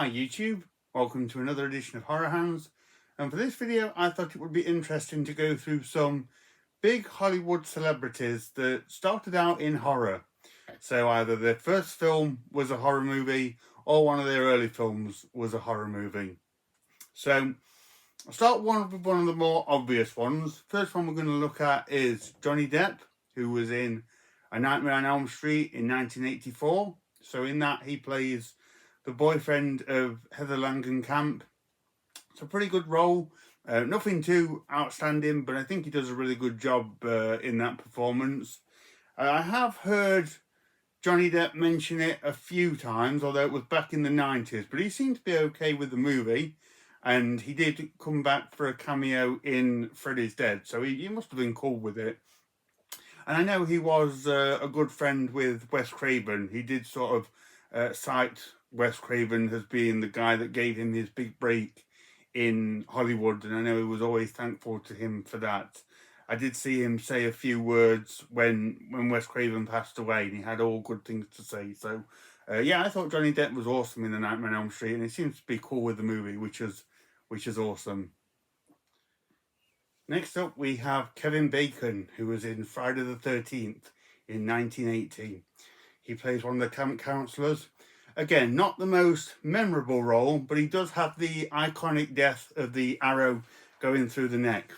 Hi YouTube, welcome to another edition of Horror Hounds, and for this video I thought it would be interesting to go through some big Hollywood celebrities that started out in horror. So either their first film was a horror movie or one of their early films was a horror movie. So I'll start with one of the more obvious ones. First one we're going to look at is Johnny Depp, who was in A Nightmare on Elm Street in 1984. So in that he plays the boyfriend of Heather Langenkamp. It's a pretty good role. Nothing too outstanding, but I think he does a really good job in that performance. I have heard Johnny Depp mention it a few times, although it was back in the 90s, but he seemed to be okay with the movie, and he did come back for a cameo in Freddy's Dead, so he must have been cool with it. And I know he was a good friend with Wes Craven. He did sort of cite Wes Craven as being the guy that gave him his big break in Hollywood, and I know he was always thankful to him for that. I did see him say a few words when Wes Craven passed away, and he had all good things to say. So, yeah, I thought Johnny Depp was awesome in The Nightmare on Elm Street, and he seems to be cool with the movie, which is awesome. Next up, we have Kevin Bacon, who was in Friday the 13th in 1980. He plays one of the camp counselors. Again, not the most memorable role, but he does have the iconic death of the arrow going through the neck.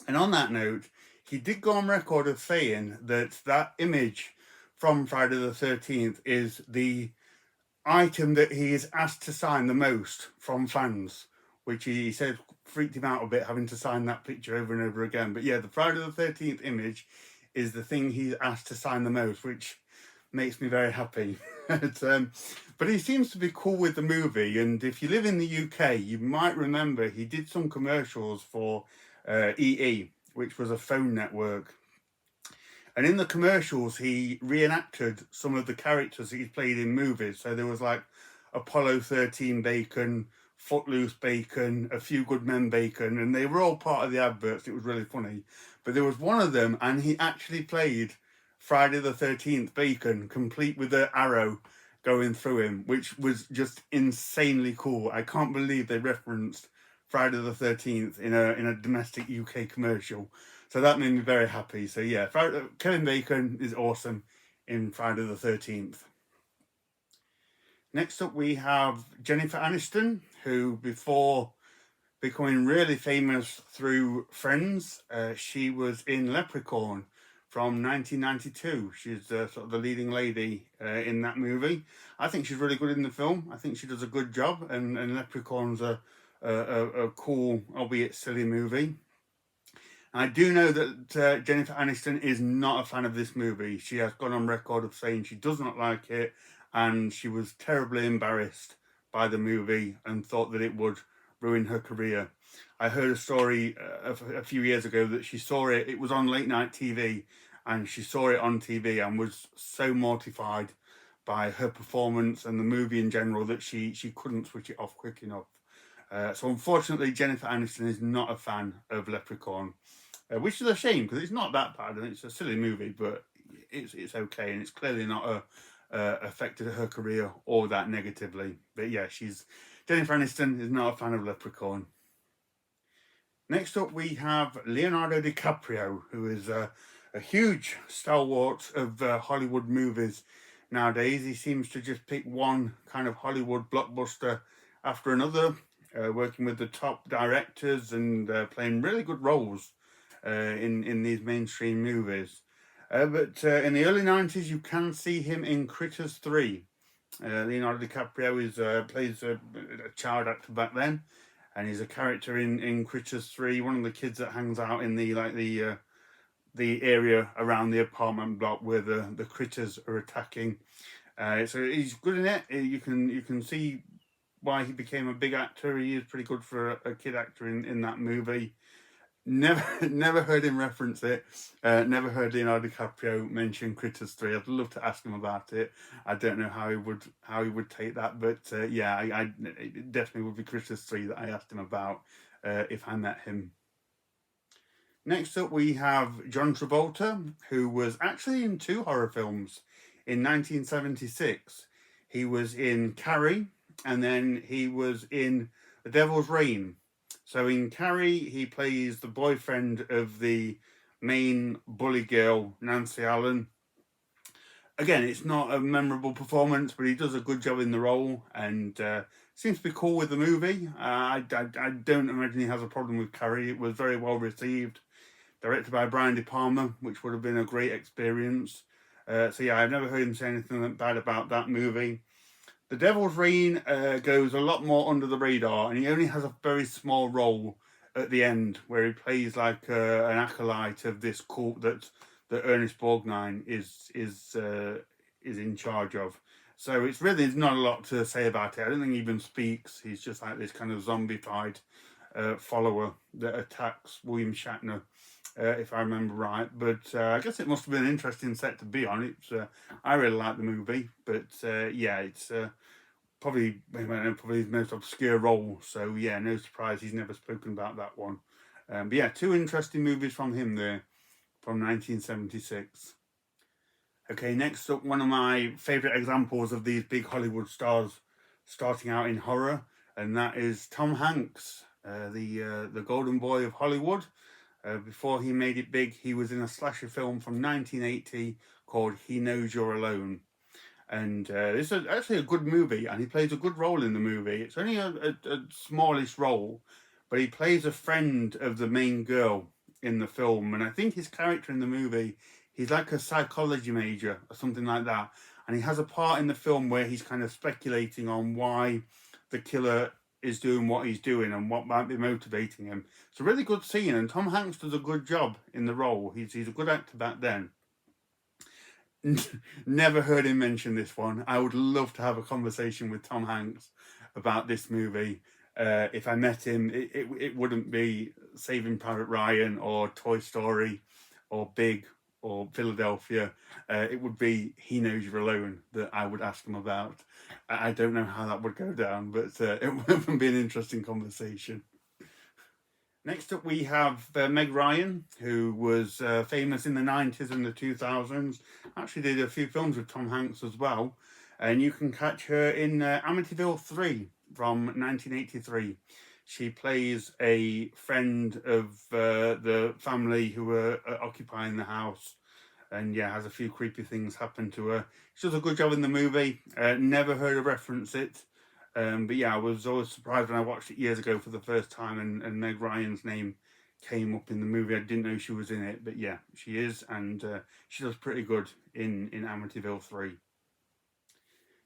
And on that note, he did go on record of saying that image from Friday the 13th is the item that he is asked to sign the most from fans, which he said freaked him out a bit, having to sign that picture over and over again. But yeah, the Friday the 13th image is the thing he's asked to sign the most, which makes me very happy. But he seems to be cool with the movie, and if you live in the UK, you might remember he did some commercials for EE, which was a phone network. And in the commercials, he reenacted some of the characters that he's played in movies. So there was like Apollo 13 Bacon, Footloose Bacon, A Few Good Men Bacon, and they were all part of the adverts. It was really funny. But there was one of them, and he actually played Friday the 13th Bacon, complete with the arrow going through him, which was just insanely cool. I can't believe they referenced Friday the 13th in a domestic UK commercial. So that made me very happy. So yeah, Kevin Bacon is awesome in Friday the 13th. Next up, we have Jennifer Aniston, who before becoming really famous through Friends, she was in Leprechaun from 1992. She's sort of the leading lady in that movie. I think she's really good in the film. I think she does a good job, and Leprechaun's a cool, albeit silly movie. I do know that Jennifer Aniston is not a fan of this movie. She has gone on record of saying she does not like it, and she was terribly embarrassed by the movie and thought that it would ruin her career. I heard a story a few years ago that she saw it. It was on late night TV, and she saw it on TV and was so mortified by her performance and the movie in general that she couldn't switch it off quick enough. So unfortunately, Jennifer Aniston is not a fan of Leprechaun, which is a shame because it's not that bad and it's a silly movie, but it's okay, and it's clearly not affected her career or that negatively. But yeah, Jennifer Aniston is not a fan of Leprechaun. Next up, we have Leonardo DiCaprio, who is a huge stalwart of Hollywood movies nowadays. He seems to just pick one kind of Hollywood blockbuster after another, working with the top directors and playing really good roles in these mainstream movies. But in the early 90s, you can see him in Critters 3. Leonardo DiCaprio plays a child actor back then, and he's a character in Critters 3, one of the kids that hangs out in the area around the apartment block where the critters are attacking. So he's good in it. You can see why he became a big actor. He is pretty good for a kid actor in that movie. Never heard him reference it. Never heard Leonardo DiCaprio mention Critters 3. I'd love to ask him about it. I don't know how he would take that, but yeah, it definitely would be Critters 3 that I asked him about if I met him. Next up, we have John Travolta, who was actually in 2 horror films. In 1976, he was in Carrey and then he was in The Devil's Reign. So in Carrey, he plays the boyfriend of the main bully girl, Nancy Allen. Again, it's not a memorable performance, but he does a good job in the role, and seems to be cool with the movie. I don't imagine he has a problem with Carrey. It was very well received. Directed by Brian De Palma, which would have been a great experience. So yeah, I've never heard him say anything bad about that movie. The Devil's Reign goes a lot more under the radar, and he only has a very small role at the end, where he plays like an acolyte of this cult that Ernest Borgnine is in charge of. So it's really not a lot to say about it. I don't think he even speaks. He's just like this kind of zombified follower that attacks William Shatner, if I remember right. But I guess it must have been an interesting set to be on. It's I really like the movie, but yeah, it's probably his most obscure role. So yeah, no surprise he's never spoken about that one. But yeah, two interesting movies from him there, from 1976. Okay, next up, one of my favourite examples of these big Hollywood stars starting out in horror, and that is Tom Hanks, the golden boy of Hollywood. Before he made it big, he was in a slasher film from 1980 called He Knows You're Alone. And this is actually a good movie, and he plays a good role in the movie. It's only a smallish role, but he plays a friend of the main girl in the film. And I think his character in the movie, he's like a psychology major or something like that. And he has a part in the film where he's kind of speculating on why the killer is doing what he's doing and what might be motivating him. It's a really good scene, and Tom Hanks does a good job in the role. He's a good actor back then. Never heard him mention this one. I would love to have a conversation with Tom Hanks about this movie. If I met him, it wouldn't be Saving Private Ryan or Toy Story or Big or Philadelphia. It would be He Knows You're Alone that I would ask him about. I don't know how that would go down, but it would be an interesting conversation. Next up, we have Meg Ryan, who was famous in the 90s and the 2000s. Actually did a few films with Tom Hanks as well. And you can catch her in Amityville 3 from 1983. She plays a friend of the family who are occupying the house. And yeah, has a few creepy things happen to her. She does a good job in the movie. Never heard her reference it. But yeah, I was always surprised when I watched it years ago for the first time, and Meg Ryan's name came up in the movie. I didn't know she was in it, but yeah, she is, and she does pretty good in Amityville 3.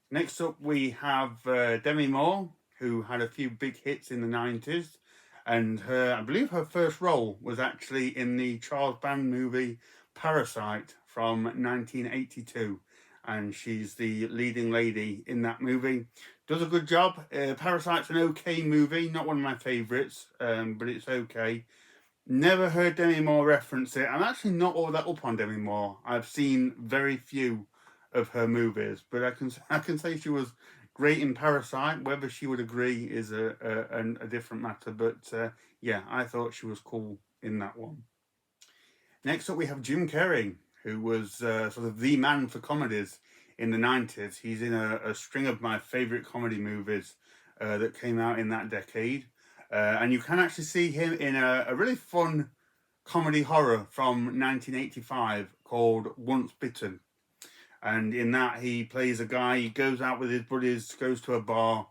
Next up, we have Demi Moore, who had a few big hits in the 90s, and I believe her first role was actually in the Charles Band movie Parasite from 1982. And she's the leading lady in that movie. Does a good job. Parasite's an okay movie, not one of my favourites, but it's okay. Never heard Demi Moore reference it. I'm actually not all that up on Demi Moore. I've seen very few of her movies, but I can say she was great in Parasite. Whether she would agree is a different matter, but yeah, I thought she was cool in that one. Next up, we have Jim Carrey, who was sort of the man for comedies in the 90s. He's in a string of my favourite comedy movies that came out in that decade. And you can actually see him in a really fun comedy horror from 1985 called Once Bitten. And in that, he plays a guy, he goes out with his buddies, goes to a bar,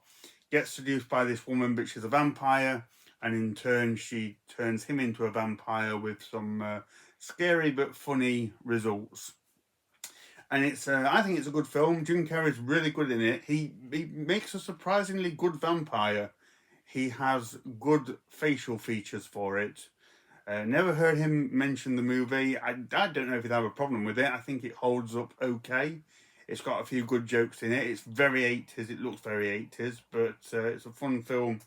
gets seduced by this woman, but she's a vampire. And in turn, she turns him into a vampire with some scary but funny results. And I think it's a good film. Jim Carrey's really good in it. He makes a surprisingly good vampire. He has good facial features for it. Never heard him mention the movie. I don't know if he'd have a problem with it. I think it holds up okay. It's got a few good jokes in it. It's very 80s. It looks very 80s, but it's a fun film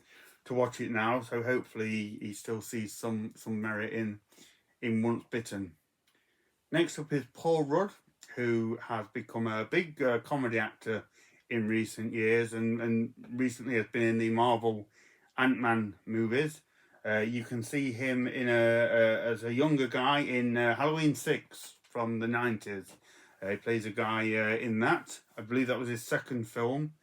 to watch it now. So hopefully he still sees some merit in Once Bitten. Next up is Paul Rudd, who has become a big comedy actor in recent years, and recently has been in the Marvel Ant-Man movies. You can see him as a younger guy in Halloween 6 from the 90s. He plays a guy in that. I believe that was his second film.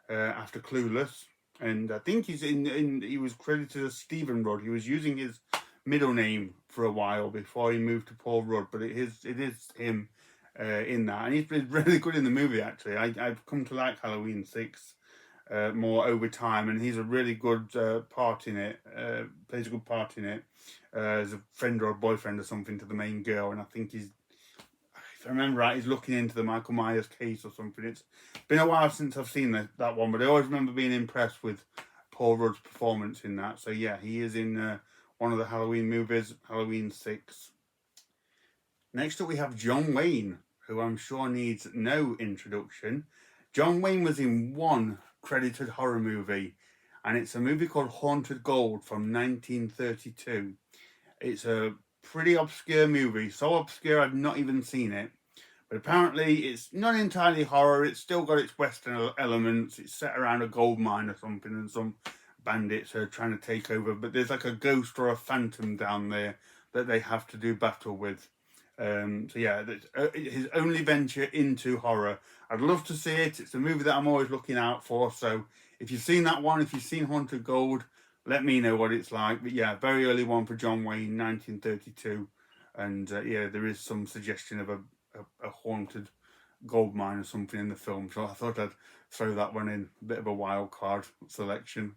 after Clueless, and I think he was credited as Stephen Rudd. He was using his middle name for a while before he moved to Paul Rudd, but it is him in that, and he's been really good in the movie. Actually, I've come to like Halloween 6 more over time, and he's a really good part in it. Plays a good part in it as a friend or a boyfriend or something to the main girl, and I think he's, if I remember right, he's looking into the Michael Myers case or something. It's been a while since I've seen that one, but I always remember being impressed with Paul Rudd's performance in that. So yeah, he is in one of the Halloween movies, Halloween 6. Next up we have John Wayne, who I'm sure needs no introduction. John Wayne was in one credited horror movie, and it's a movie called Haunted Gold from 1932. It's a pretty obscure movie, so obscure I've not even seen it. But apparently it's not entirely horror, it's still got its western elements. It's set around a gold mine or something, and some bandits are trying to take over, but there's like a ghost or a phantom down there that they have to do battle with. So yeah, that's his only venture into horror. I'd love to see it. It's a movie that I'm always looking out for. So if you've seen that one, if you've seen Haunted Gold, let me know what it's like. But yeah, very early one for John Wayne, 1932. And yeah, there is some suggestion of a haunted gold mine or something in the film. So I thought I'd throw that one in. A bit of a wild card selection.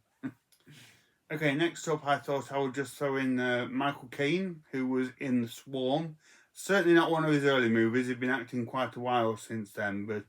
Okay, next up, I thought I would just throw in Michael Kane, who was in The Swarm. Certainly not one of his early movies. He'd been acting quite a while since then, but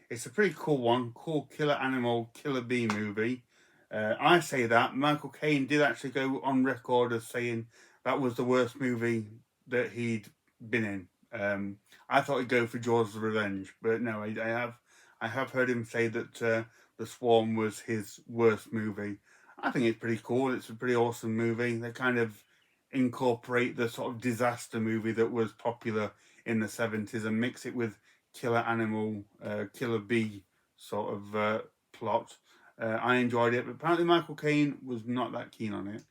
it's a pretty cool one. Cool killer animal, killer bee movie. I say that. Michael Caine did actually go on record as saying that was the worst movie that he'd been in. I thought he'd go for Jaws of Revenge, but no, I have heard him say that The Swarm was his worst movie. I think it's pretty cool. It's a pretty awesome movie. They kind of incorporate the sort of disaster movie that was popular in the 70s and mix it with killer animal, killer bee sort of plot. I enjoyed it, but apparently Michael Caine was not that keen on it.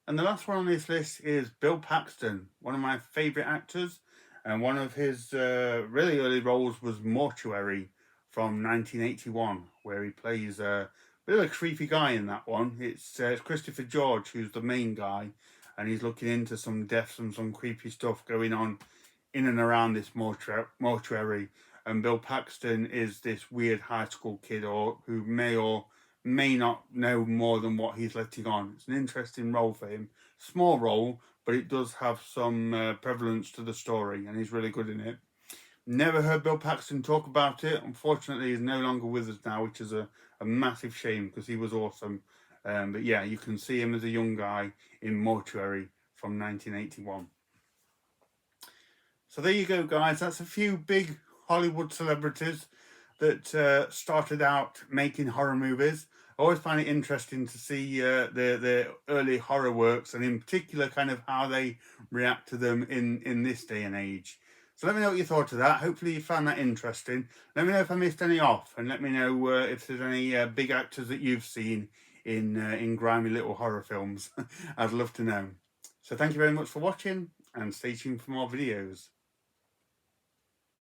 And the last one on this list is Bill Paxton, one of my favourite actors, and one of his really early roles was Mortuary from 1981, where he plays a bit of a creepy guy in that one. It's Christopher George who's the main guy, and he's looking into some deaths and some creepy stuff going on in and around this mortuary. And Bill Paxton is this weird high school kid who may or may not know more than what he's letting on. It's an interesting role for him. Small role, but it does have some prevalence to the story, and he's really good in it. Never heard Bill Paxton talk about it. Unfortunately, he's no longer with us now, which is a massive shame because he was awesome. But yeah, you can see him as a young guy in Mortuary from 1981. So there you go, guys. That's a few big Hollywood celebrities that started out making horror movies. I always find it interesting to see the early horror works, and in particular kind of how they react to them in this day and age. So let me know what you thought of that. Hopefully you found that interesting. Let me know if I missed any off, and let me know if there's any big actors that you've seen in grimy little horror films. I'd love to know. So thank you very much for watching, and stay tuned for more videos.